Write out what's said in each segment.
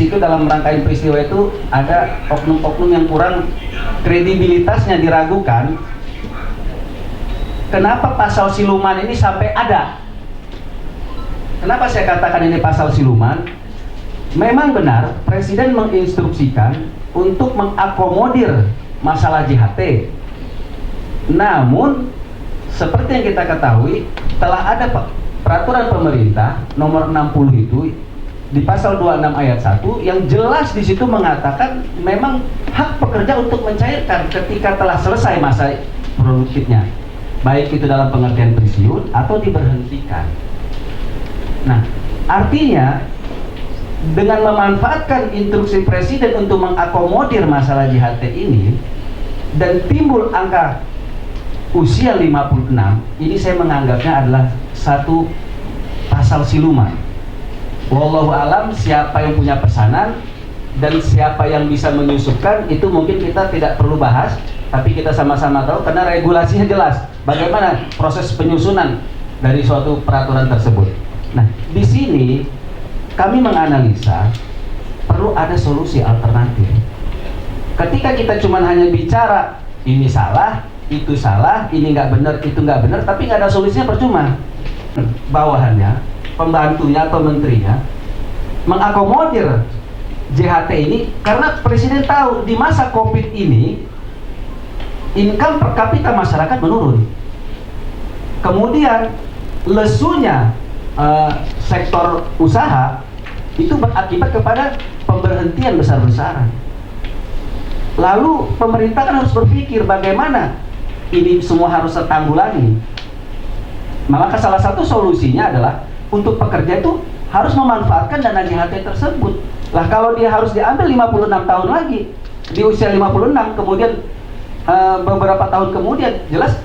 situ dalam rangkaian peristiwa itu ada oknum-oknum yang kurang kredibilitasnya diragukan. Kenapa pasal siluman ini sampai ada? Kenapa saya katakan ini pasal siluman? Memang benar Presiden menginstruksikan untuk mengakomodir masalah JHT. Namun seperti yang kita ketahui telah ada peraturan pemerintah nomor 60 itu di pasal 26 ayat 1 yang jelas di situ mengatakan memang hak pekerja untuk mencairkan ketika telah selesai masa produktifnya, baik itu dalam pengertian pensiun atau diberhentikan. Nah, artinya dengan memanfaatkan instruksi Presiden untuk mengakomodir masalah JHT ini dan timbul angka usia 56, ini saya menganggapnya adalah satu pasal siluman. Wallahu alam, siapa yang punya pesanan dan siapa yang bisa menyusupkan itu mungkin kita tidak perlu bahas, tapi kita sama-sama tahu karena regulasinya jelas bagaimana proses penyusunan dari suatu peraturan tersebut. Nah, di sini kami menganalisa perlu ada solusi alternatif. Ketika kita cuma hanya bicara ini salah, itu salah, ini nggak benar, itu nggak benar, tapi nggak ada solusinya, percuma. Bawahannya, pembantunya atau menterinya mengakomodir JHT ini karena Presiden tahu di masa COVID ini income per kapita masyarakat menurun. Kemudian lesunya sektor usaha itu berakibat kepada pemberhentian besar-besaran. Lalu pemerintah kan harus berpikir bagaimana ini semua harus tertanggulangi. Maka salah satu solusinya adalah untuk pekerja itu harus memanfaatkan dana JHT tersebut. Lah kalau dia harus diambil 56 tahun lagi di usia 56, kemudian beberapa tahun kemudian, jelas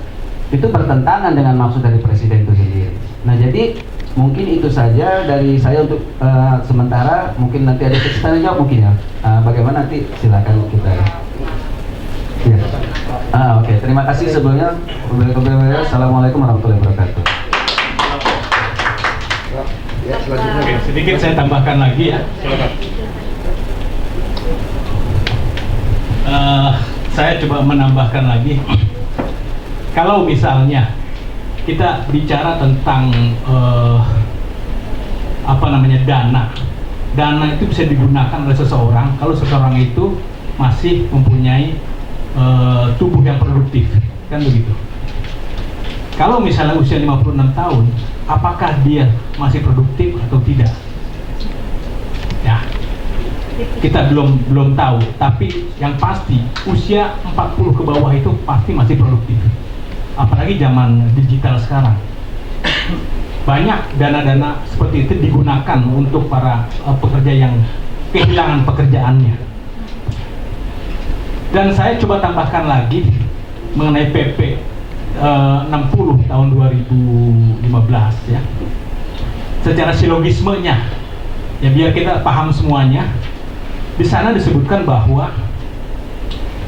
itu bertentangan dengan maksud dari Presiden itu sendiri. Nah, jadi mungkin itu saja dari saya untuk sementara. Mungkin nanti ada kesempatan jawab mungkin ya. Bagaimana nanti silakan kita. Ya. Oke. Terima kasih sebelumnya. Assalamualaikum warahmatullahi wabarakatuh. Ya, selanjutnya. Oke, sedikit saya tambahkan lagi ya. Saya coba menambahkan lagi. Kalau misalnya kita bicara tentang dana itu bisa digunakan oleh seseorang kalau seseorang itu masih mempunyai tubuh yang produktif, kan begitu. Kalau misalnya usia 56 tahun, apakah dia masih produktif atau tidak? Ya, kita belum tahu, tapi yang pasti usia 40 ke bawah itu pasti masih produktif. Apalagi zaman digital sekarang. Banyak dana-dana seperti itu digunakan untuk para pekerja yang kehilangan pekerjaannya. Dan saya coba tambahkan lagi mengenai PP 60 tahun 2015 ya. Secara silogismenya ya, biar kita paham semuanya. Di sana disebutkan bahwa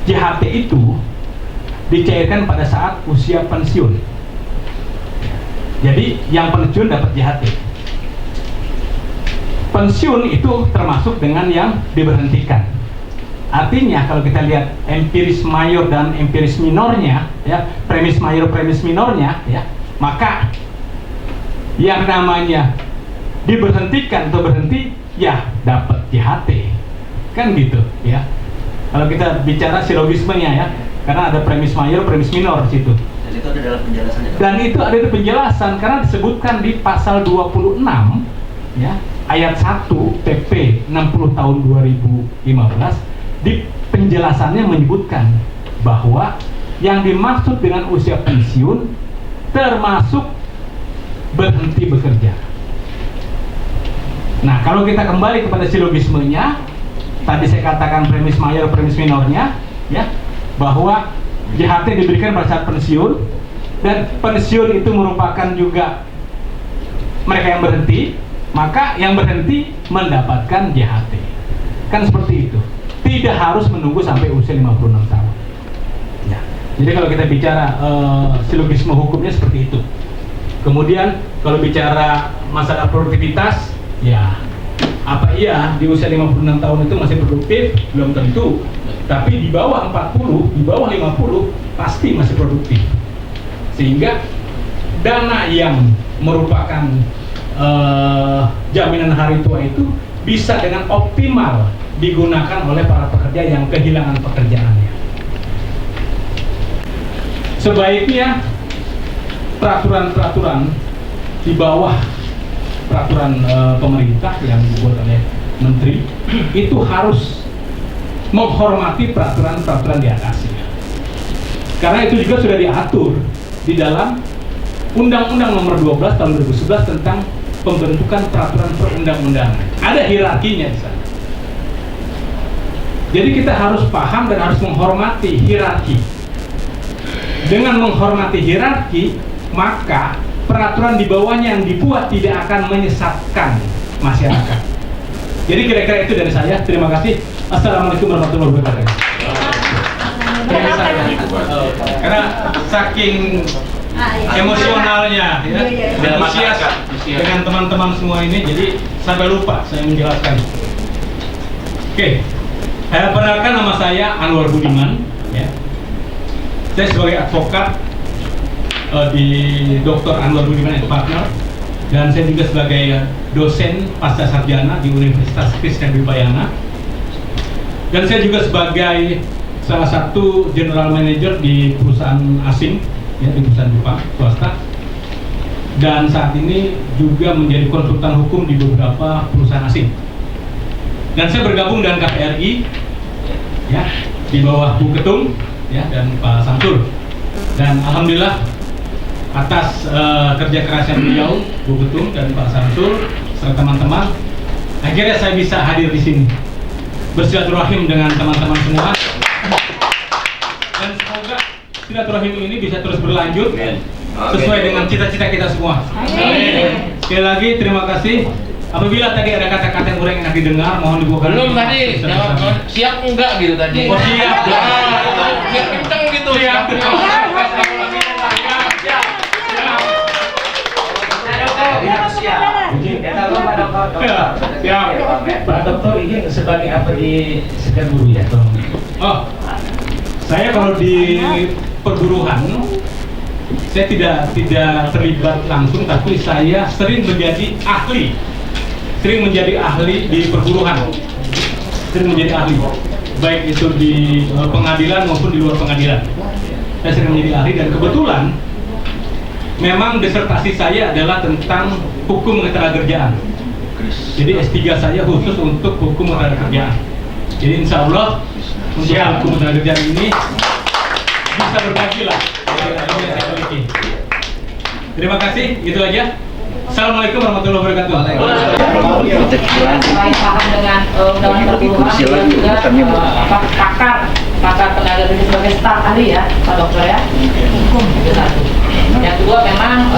JHT itu dicairkan pada saat usia pensiun. Jadi yang pensiun dapat JHT. Pensiun itu termasuk dengan yang diberhentikan. Artinya kalau kita lihat empiris mayor dan empiris minornya, ya, premis mayor, premis minornya, ya, maka yang namanya diberhentikan atau berhenti, ya dapat JHT, kan gitu, ya. Kalau kita bicara silogismenya, ya, karena ada premis mayor, premis minor di situ. Dan itu ada dalam penjelasannya. Dan itu ada di penjelasan karena disebutkan di pasal 26, ya, ayat 1 PP 60 tahun 2015. Di penjelasannya menyebutkan bahwa yang dimaksud dengan usia pensiun termasuk berhenti bekerja. Nah, kalau kita kembali kepada silogismenya, tadi saya katakan premis mayor, premis minornya, ya, bahwa JHT diberikan pada saat pensiun, dan pensiun itu merupakan juga mereka yang berhenti, maka yang berhenti mendapatkan JHT. Kan seperti itu. Tidak harus menunggu sampai usia 56 tahun. Ya. Jadi kalau kita bicara silogisme hukumnya seperti itu. Kemudian kalau bicara masalah produktivitas, ya Apa iya di usia 56 tahun itu masih produktif? Belum tentu. Tapi di bawah 40, di bawah 50 pasti masih produktif. Sehingga dana yang merupakan jaminan hari tua itu bisa dengan optimal digunakan oleh para pekerja yang kehilangan pekerjaannya. Sebaiknya peraturan-peraturan di bawah peraturan pemerintah yang dibuat oleh menteri itu harus menghormati peraturan-peraturan di atasnya. Karena itu juga sudah diatur di dalam Undang-Undang Nomor 12 Tahun 2011 tentang pembentukan peraturan perundang-undangan. Ada hierarkinya di sana. Jadi kita harus paham dan harus menghormati hierarki. Dengan menghormati hierarki, maka peraturan di bawahnya yang dibuat tidak akan menyesatkan masyarakat. Jadi kira-kira itu dari saya. Terima kasih. Assalamualaikum warahmatullahi wabarakatuh. Karena saking emosionalnya, ya, antusias dengan teman-teman semua ini, jadi sampai lupa saya menjelaskan. Oke, saya perkenalkan, nama saya Anwar Budiman. Ya. Saya sebagai advokat di Dr. Anwar Budiman and Partner, dan saya juga sebagai dosen pasca sarjana di Universitas Krishna Dwi-Payana, dan saya juga sebagai salah satu general manager di perusahaan asing, ya, di perusahaan Jepang swasta, dan saat ini juga menjadi konsultan hukum di beberapa perusahaan asing. Dan saya bergabung dengan KPRI, ya, di bawah Bu Ketum, ya, dan Pak Samsul. Dan alhamdulillah atas kerja kerasnya beliau, Bu Ketum dan Pak Samsul serta teman-teman, akhirnya saya bisa hadir di sini bersilaturahim dengan teman-teman semua. Dan semoga silaturahim ini bisa terus berlanjut sesuai dengan cita-cita kita semua. Amin. Sekali lagi terima kasih. Apabila tadi ada kata-kata yang kurang enak didengar, mohon dibuka. Belum tadi, siap enggak gitu tadi. Oh, siap. Siap kenceng gitu. Siap. Pak Dokter ini sebagai apa di Sekarguru ya? Oh, saya kalau di perburuhan, saya tidak terlibat langsung, tapi saya sering menjadi ahli di perburuhan, sering menjadi ahli, baik itu di pengadilan maupun di luar pengadilan. Saya sering menjadi ahli, dan kebetulan memang disertasi saya adalah tentang hukum ketenagakerjaan. Jadi S3 saya khusus untuk hukum ketenagakerjaan. Jadi insya Allah untuk hukum ketenagakerjaan ini bisa berbagi lah. Terima kasih, itu aja. Assalamualaikum warahmatullahi wabarakatuh. Selain paham dengan undang-undang perburuhan, juga pakar tenaga kerja sebagai staf ahli ya, Pak Dokter ya. Itu satu. Yang kedua, memang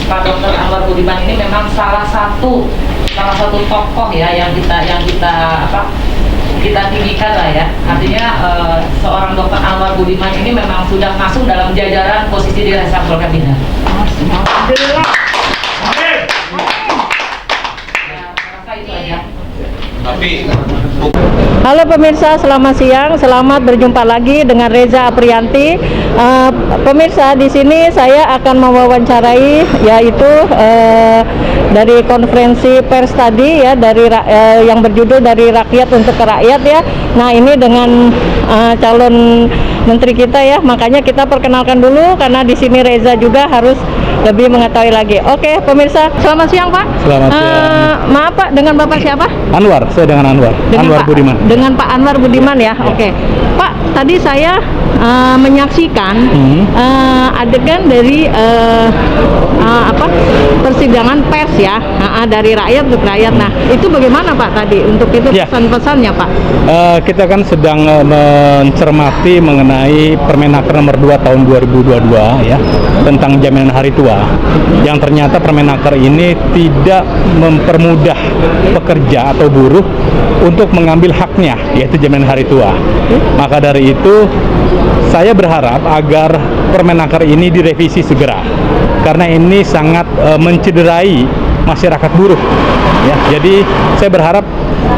Pak Dokter Anwar Budiman ini memang salah satu tokoh ya yang kita tinggikan lah ya. Artinya seorang Dokter Anwar Budiman ini memang sudah masuk dalam jajaran posisi di reshuffle kabinet. Halo pemirsa, selamat siang. Selamat berjumpa lagi dengan Reza Aprianti. Pemirsa, di sini saya akan mewawancarai yaitu dari konferensi pers tadi ya, dari yang berjudul Dari Rakyat untuk Rakyat ya. Nah, ini dengan calon menteri kita ya. Makanya kita perkenalkan dulu karena di sini Reza juga harus lebih mengetahui lagi. Oke, pemirsa, selamat siang Pak. Selamat siang. Maaf Pak, dengan Bapak siapa? Anwar, saya dengan Anwar. Anwar Budiman. Dengan Pak Anwar Budiman ya. Oke. Pak, tadi saya menyaksikan adegan dari persidangan pers ya, dari rakyat untuk rakyat. Nah, itu bagaimana Pak tadi untuk itu pesan-pesannya Pak? Kita kan sedang mencermati mengenai Permenaker nomor 2 tahun 2022 ya, tentang jaminan hari tua. Yang ternyata Permenaker ini tidak mempermudah pekerja atau buruh untuk mengambil haknya, yaitu jaminan hari tua. Maka dari itu saya berharap agar Permenaker ini direvisi segera, karena ini sangat mencederai masyarakat buruh ya. Jadi saya berharap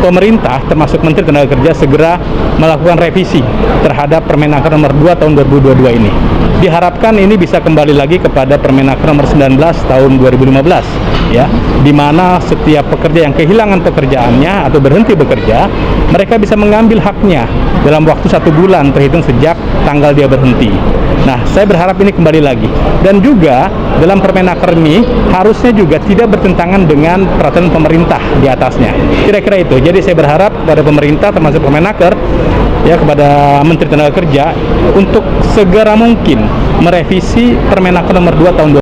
pemerintah termasuk Menteri Tenaga Kerja segera melakukan revisi terhadap Permenaker nomor 2 tahun 2022 ini. Diharapkan ini bisa kembali lagi kepada Permenaker nomor 19 tahun 2015 ya, di mana setiap pekerja yang kehilangan pekerjaannya atau berhenti bekerja, mereka bisa mengambil haknya dalam waktu 1 bulan terhitung sejak tanggal dia berhenti. Nah, saya berharap ini kembali lagi. Dan juga dalam Permenaker ini harusnya juga tidak bertentangan dengan peraturan pemerintah di atasnya. Kira-kira itu. Jadi saya berharap kepada pemerintah termasuk Permenaker ya, kepada Menteri Tenaga Kerja untuk segera mungkin merevisi Permenaker nomor 2 tahun